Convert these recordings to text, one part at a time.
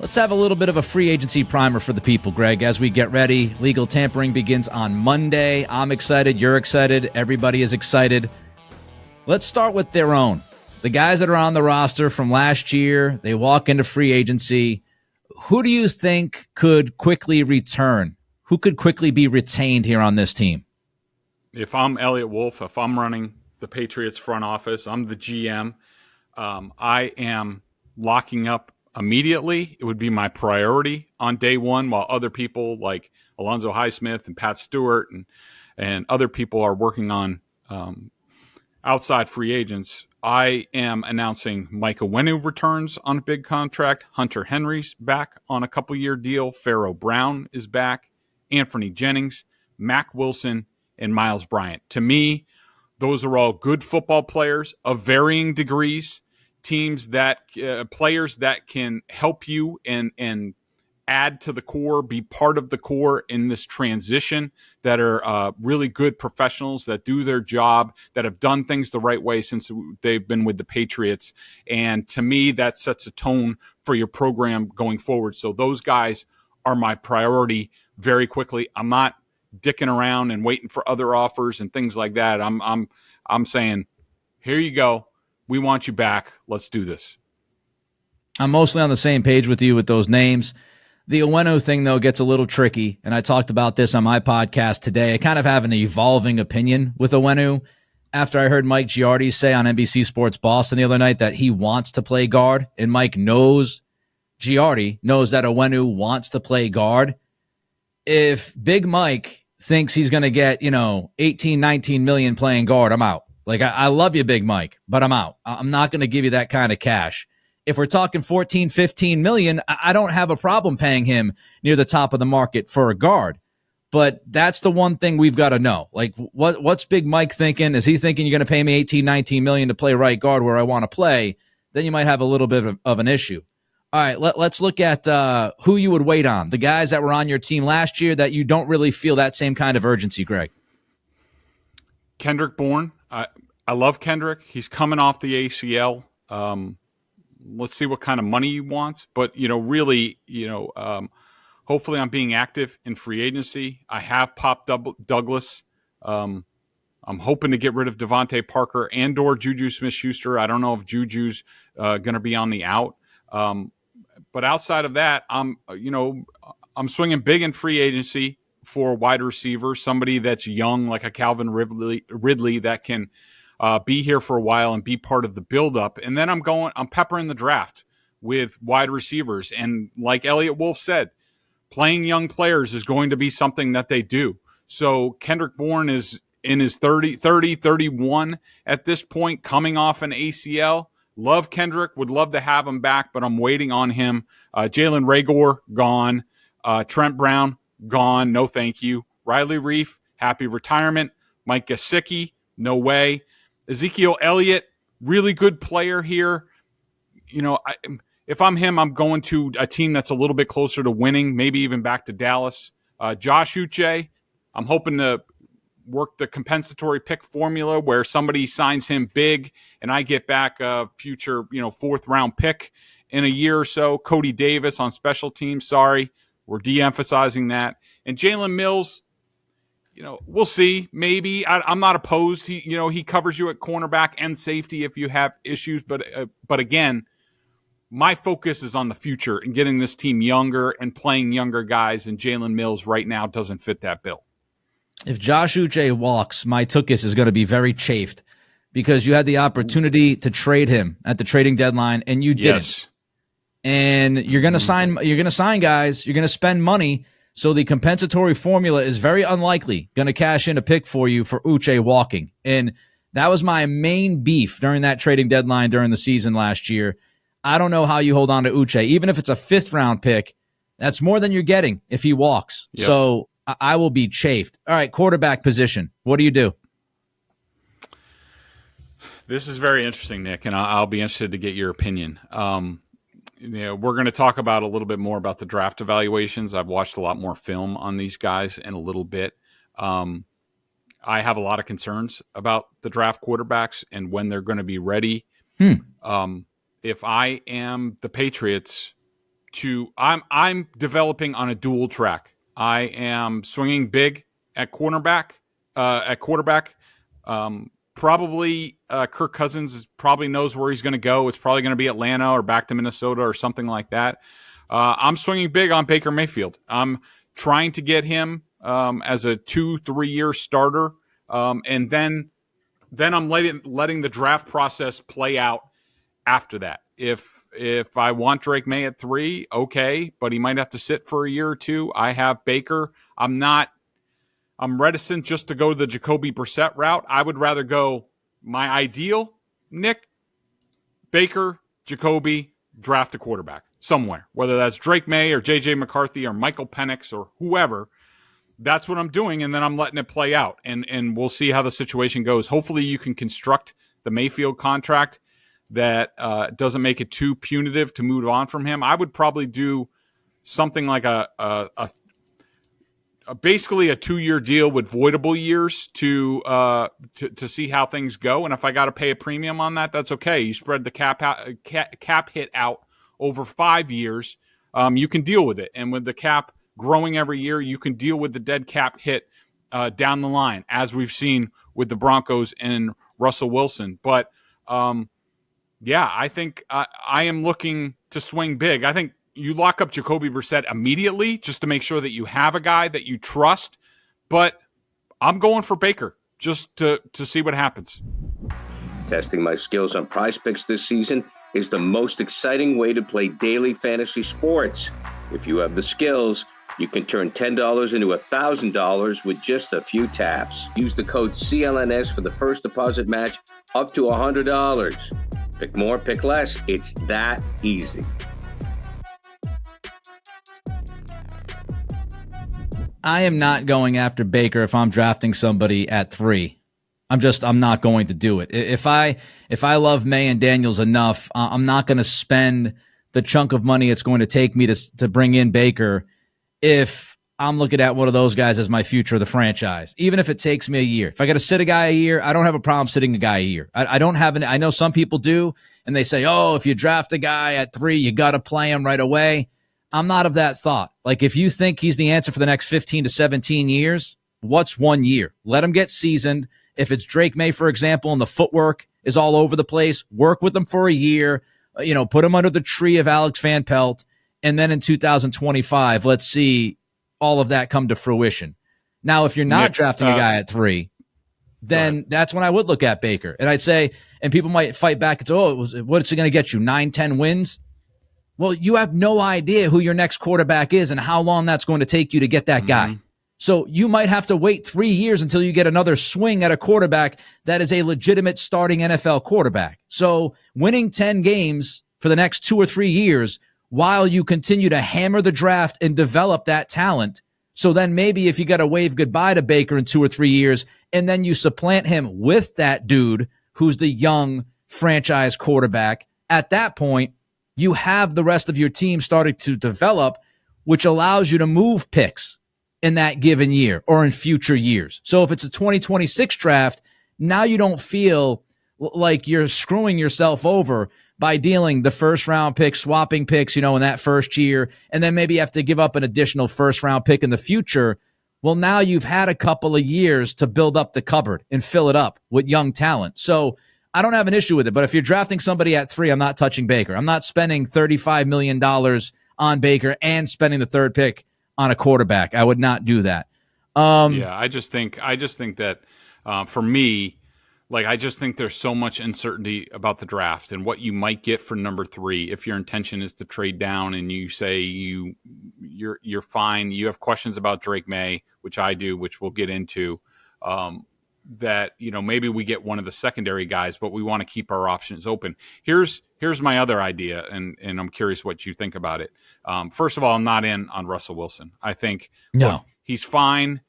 Let's have a little bit of a free agency primer for the people, Greg, as we get ready. Legal tampering begins on Monday. I'm excited. You're excited. Everybody is excited. Let's start with their own. The guys that are on the roster from last year, they walk into free agency. Who do you think could quickly return? Who could quickly be retained here on this team? If I'm Elliot Wolf, if I'm running the Patriots front office, I'm the GM, I am locking up immediately. It would be my priority on day one, while other people like Alonzo Highsmith and Pat Stewart and other people are working on outside free agents. I am announcing Mike Onwenu returns on a big contract. Hunter Henry's back on a couple-year deal. Pharaoh Brown is back. Anthony Jennings, Mack Wilson, and Miles Bryant. To me, those are all good football players of varying degrees. Teams that players that can help you and add to the core, be part of the core in this transition, that are really good professionals that do their job, that have done things the right way since they've been with the Patriots. And to me, that sets a tone for your program going forward. So those guys are my priority very quickly. I'm not dicking around and waiting for other offers and things like that. I'm saying, here you go. We want you back. Let's do this. I'm mostly on the same page with you with those names. The Onwenu thing, though, gets a little tricky, and I talked about this on my podcast today. I kind of have an evolving opinion with Onwenu after I heard Mike Giardi say on NBC Sports Boston the other night that he wants to play guard, and Giardi knows that Onwenu wants to play guard. If Big Mike thinks he's going to get, 18, 19 million playing guard, I'm out. Like, I love you, Big Mike, but I'm out. I'm not going to give you that kind of cash. If we're talking 14, 15 million, I don't have a problem paying him near the top of the market for a guard. But that's the one thing we've got to know. Like, what's Big Mike thinking? Is he thinking you're going to pay me 18, 19 million to play right guard where I want to play? Then you might have a little bit of an issue. All right, let's look at who you would wait on. The guys that were on your team last year that you don't really feel that same kind of urgency, Greg. Kendrick Bourne. I love Kendrick. He's coming off the ACL. Let's see what kind of money he wants. But, really, hopefully I'm being active in free agency. I have Pop Douglas. I'm hoping to get rid of Devontae Parker and or Juju Smith-Schuster. I don't know if Juju's going to be on the out. But outside of that, I'm swinging big in free agency for a wide receiver, somebody that's young like a Calvin Ridley that can be here for a while and be part of the buildup. And then I'm peppering the draft with wide receivers. And like Elliot Wolf said, playing young players is going to be something that they do. So Kendrick Bourne is in his 31 at this point, coming off an ACL. Love Kendrick, would love to have him back, but I'm waiting on him. Jalen Reagor, gone. Trent Brown, gone. No thank you. Riley Reif, happy retirement. Mike Gesicki, no way. Ezekiel Elliott, really good player here. If I'm him, I'm going to a team that's a little bit closer to winning, maybe even back to Dallas. Josh Uche, I'm hoping to work the compensatory pick formula where somebody signs him big and I get back a future, fourth round pick in a year or so. Cody Davis on special teams. Sorry, we're de-emphasizing that. And Jalen Mills, we'll see. Maybe I'm not opposed. He covers you at cornerback and safety if you have issues. But again, my focus is on the future and getting this team younger and playing younger guys. And Jalen Mills right now doesn't fit that bill. If Josh Uche walks, my Tukis is going to be very chafed because you had the opportunity to trade him at the trading deadline and you didn't. Yes. And you're going to sign guys, you're going to spend money. So the compensatory formula is very unlikely going to cash in a pick for you for Uche walking. And that was my main beef during that trading deadline during the season last year. I don't know how you hold on to Uche. Even if it's a 5th round pick, that's more than you're getting if he walks. Yep. So I will be chafed. All right, quarterback position. What do you do? This is very interesting, Nick, and I'll be interested to get your opinion. We're going to talk about a little bit more about the draft evaluations. I've watched a lot more film on these guys in a little bit. I have a lot of concerns about the draft quarterbacks and when they're going to be ready. If I am the Patriots, I'm developing on a dual track. I am swinging big at quarterback. Probably Kirk Cousins probably knows where he's going to go. It's probably going to be Atlanta or back to Minnesota or something like that. I'm swinging big on Baker Mayfield. I'm trying to get him as a 2-3 year starter, and then I'm letting the draft process play out after that. If I want Drake May at 3, okay, but he might have to sit for a year or two. I have Baker. I'm reticent just to go the Jacoby Brissett route. I would rather go my ideal, Nick, Baker, Jacoby, draft a quarterback somewhere, whether that's Drake May or JJ McCarthy or Michael Penix or whoever. That's what I'm doing, and then I'm letting it play out, and we'll see how the situation goes. Hopefully you can construct the Mayfield contract that doesn't make it too punitive to move on from him. I would probably do something like basically a 2-year deal with voidable years to see how things go. And if I got to pay a premium on that, that's okay. You spread the cap hit out over 5 years. You can deal with it. And with the cap growing every year, you can deal with the dead cap hit down the line, as we've seen with the Broncos and Russell Wilson. But yeah, I think I am looking to swing big. I think you lock up Jacoby Brissett immediately just to make sure that you have a guy that you trust. But I'm going for Baker just to see what happens. Testing my skills on Prize Picks this season is the most exciting way to play daily fantasy sports. If you have the skills, you can turn $10 into $1,000 with just a few taps. Use the code CLNS for the first deposit match up to $100. Pick more, pick less. It's that easy. I am not going after Baker if I'm drafting somebody at 3. I'm not going to do it. If I love May and Daniels enough, I'm not going to spend the chunk of money it's going to take me to bring in Baker if I'm looking at one of those guys as my future of the franchise, even if it takes me a year. If I got to sit a guy a year, I don't have a problem sitting a guy a year. I don't have I know some people do, and they say, oh, if you draft a guy at 3, you got to play him right away. I'm not of that thought. Like, if you think he's the answer for the next 15 to 17 years, what's 1 year? Let him get seasoned. If it's Drake May, for example, and the footwork is all over the place, work with him for a year, put him under the tree of Alex Van Pelt, and then in 2025, let's see all of that come to fruition. Now, if you're not drafting a guy at 3, then that's when I would look at Baker. And I'd say, and people might fight back and say, what's it going to get you, 9-10 wins? Well, you have no idea who your next quarterback is and how long that's going to take you to get that guy. So you might have to wait 3 years until you get another swing at a quarterback that is a legitimate starting NFL quarterback. So winning 10 games for the next 2 or 3 years while you continue to hammer the draft and develop that talent. So then maybe if you got to wave goodbye to Baker in 2 or 3 years and then you supplant him with that dude who's the young franchise quarterback, at that point, you have the rest of your team starting to develop, which allows you to move picks in that given year or in future years. So if it's a 2026 draft, now you don't feel like you're screwing yourself over by dealing the first round pick, swapping picks, in that first year, and then maybe you have to give up an additional first round pick in the future. Well, now you've had a couple of years to build up the cupboard and fill it up with young talent. So I don't have an issue with it, but if you're drafting somebody at 3, I'm not touching Baker. I'm not spending $35 million on Baker and spending the third pick on a quarterback. I would not do that. I just think that for me, I just think there's so much uncertainty about the draft and what you might get for number 3. If your intention is to trade down and you say you're fine, you have questions about Drake May, which I do, which we'll get into. That maybe we get one of the secondary guys, but we want to keep our options open. Here's my other idea, and I'm curious what you think about it. First of all, I'm not in on Russell Wilson. I think he's fine.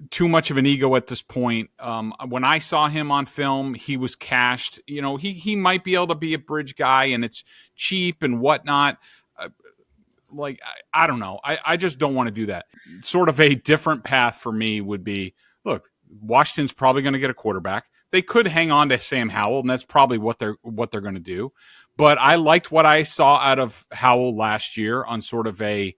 Too much of an ego at this point. When I saw him on film, he was cashed. He might be able to be a bridge guy, and it's cheap and whatnot. I don't know. I just don't want to do that. Sort of a different path for me would be, look, Washington's probably going to get a quarterback. They could hang on to Sam Howell, and that's probably what they're going to do. But I liked what I saw out of Howell last year on sort of a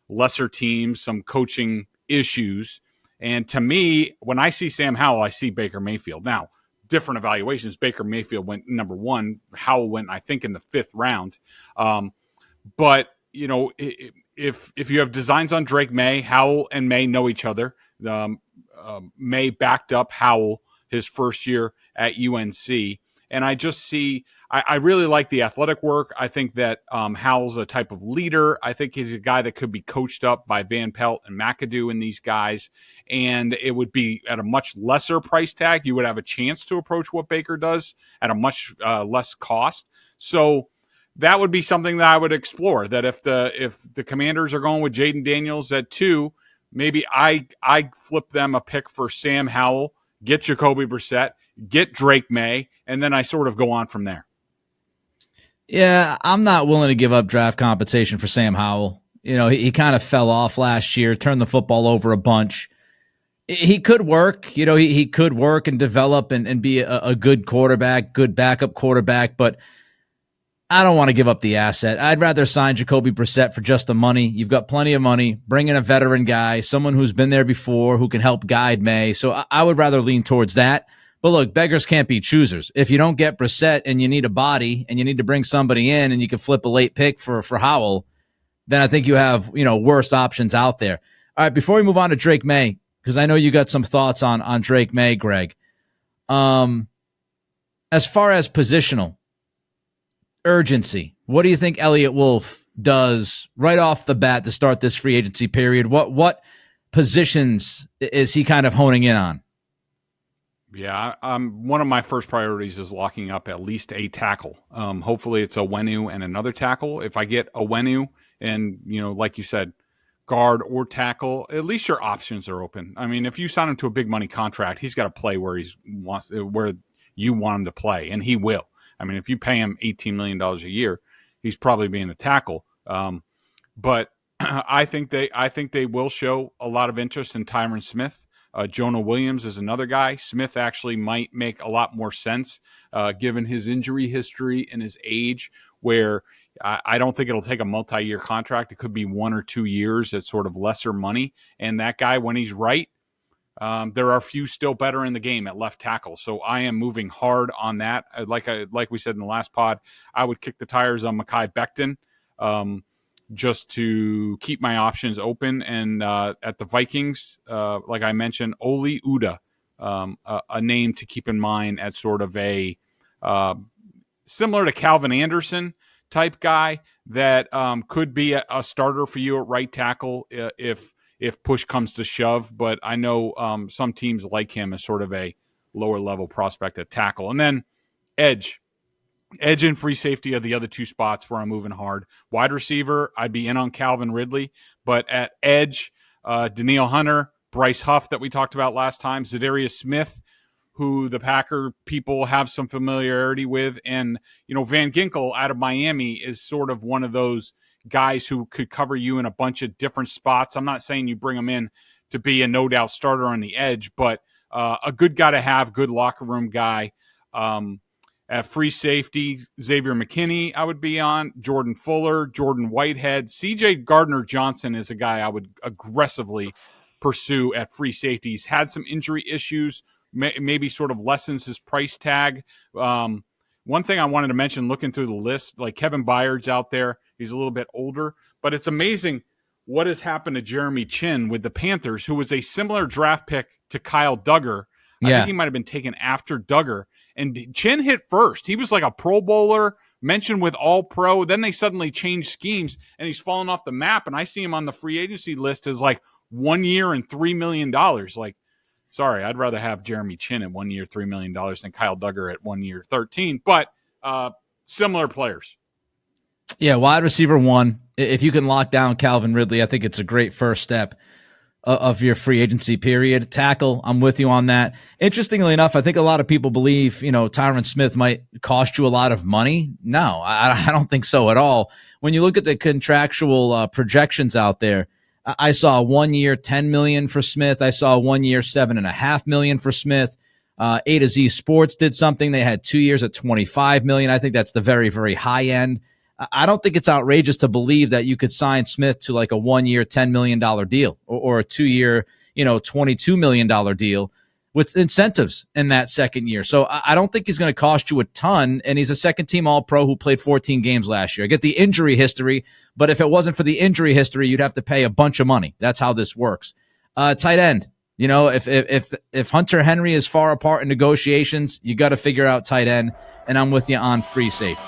lesser team, some coaching issues. And to me, when I see Sam Howell, I see Baker Mayfield. Now, different evaluations. Baker Mayfield went number 1. Howell went, I think, in the 5th round. But, you know, if you have designs on Drake May, Howell and May know each other. May backed up Howell his first year at UNC. And I just see, I really like the athletic work. I think that Howell's a type of leader. I think he's a guy that could be coached up by Van Pelt and McAdoo and these guys. And it would be at a much lesser price tag. You would have a chance to approach what Baker does at a much less cost. So that would be something that I would explore, that if the Commanders are going with Jaden Daniels at 2, maybe I flip them a pick for Sam Howell, get Jacoby Brissett, get Drake May, and then I sort of go on from there. Yeah, I'm not willing to give up draft compensation for Sam Howell. You know, he kind of fell off last year, turned the football over a bunch. He could work, you know, he could work and develop and be a good quarterback, good backup quarterback, but I don't want to give up the asset. I'd rather sign Jacoby Brissett for just the money. You've got plenty of money. Bring in a veteran guy, someone who's been there before, who can help guide May. So I would rather lean towards that. But look, beggars can't be choosers. If you don't get Brissett and you need a body and you need to bring somebody in and you can flip a late pick for Howell, then I think you have, you know, worse options out there. All right, before we move on to Drake May, because I know you got some thoughts on Drake May, Greg. As far as positional urgency, what do you think Elliott Wolf does right off the bat to start this free agency period? What positions is he kind of honing in on? Yeah, one of my first priorities is locking up at least a tackle. Hopefully it's Onwenu and another tackle. If I get Onwenu and, you know, like you said, guard or tackle, at least your options are open. I mean, if you sign him to a big money contract, he's got to play where where you want him to play, and he will. I mean, if you pay him $18 million a year, he's probably being a tackle. But I think they will show a lot of interest in Tyron Smith. Jonah Williams is another guy. Smith actually might make a lot more sense given his injury history and his age, where I don't think it'll take a multi-year contract. It could be 1 or 2 years at sort of lesser money. And that guy, when he's right, there are few still better in the game at left tackle. So I am moving hard on that. Like we said in the last pod, I would kick the tires on Mekhi Becton just to keep my options open. And at the Vikings, like I mentioned, Oli Udoh, a name to keep in mind as sort of a similar to Calvin Anderson type guy that could be a starter for you at right tackle if push comes to shove. But I know some teams like him as sort of a lower level prospect at tackle. And then edge and free safety are the other 2 spots where I'm moving hard. Wide receiver, I'd be in on Calvin Ridley. But at edge, Danielle Hunter, Bryce Huff that we talked about last time, Zadarius Smith, who the Packer people have some familiarity with. And, you know, Van Ginkel out of Miami is sort of one of those guys who could cover you in a bunch of different spots. I'm not saying you bring him in to be a no-doubt starter on the edge, but a good guy to have, good locker room guy. At free safety, Xavier McKinney I would be on, Jordan Fuller, Jordan Whitehead. CJ Gardner-Johnson is a guy I would aggressively pursue at free safety. He's had some injury issues, maybe sort of lessens his price tag. One thing I wanted to mention, looking through the list, like Kevin Byard's out there. He's a little bit older, but it's amazing what has happened to Jeremy Chin with the Panthers, who was a similar draft pick to Kyle Duggar. I think he might have been taken after Duggar. And Chin hit first. He was like a Pro Bowler, mentioned with All-Pro. Then they suddenly changed schemes, and he's fallen off the map. And I see him on the free agency list as like 1 year and $3 million. Like, sorry, I'd rather have Jeremy Chin at 1 year, $3 million than Kyle Duggar at 1 year, 13. But similar players. Yeah, wide receiver 1. If you can lock down Calvin Ridley, I think it's a great first step of your free agency period. Tackle, I'm with you on that. Interestingly enough, I think a lot of people believe, you know, Tyron Smith might cost you a lot of money. No, I don't think so at all. When you look at the contractual projections out there, I saw 1 year, $10 million for Smith. I saw 1 year, $7.5 million for Smith. A to Z Sports did something. They had 2 years at $25 million. I think that's the very, very high end. I don't think it's outrageous to believe that you could sign Smith to like a 1 year, $10 million deal or a 2 year, $22 million deal with incentives in that second year. So I don't think he's going to cost you a ton. And he's a second team All-Pro who played 14 games last year. I get the injury history, but if it wasn't for the injury history, you'd have to pay a bunch of money. That's how this works. Tight end. If Hunter Henry is far apart in negotiations, you got to figure out tight end, and I'm with you on free safety.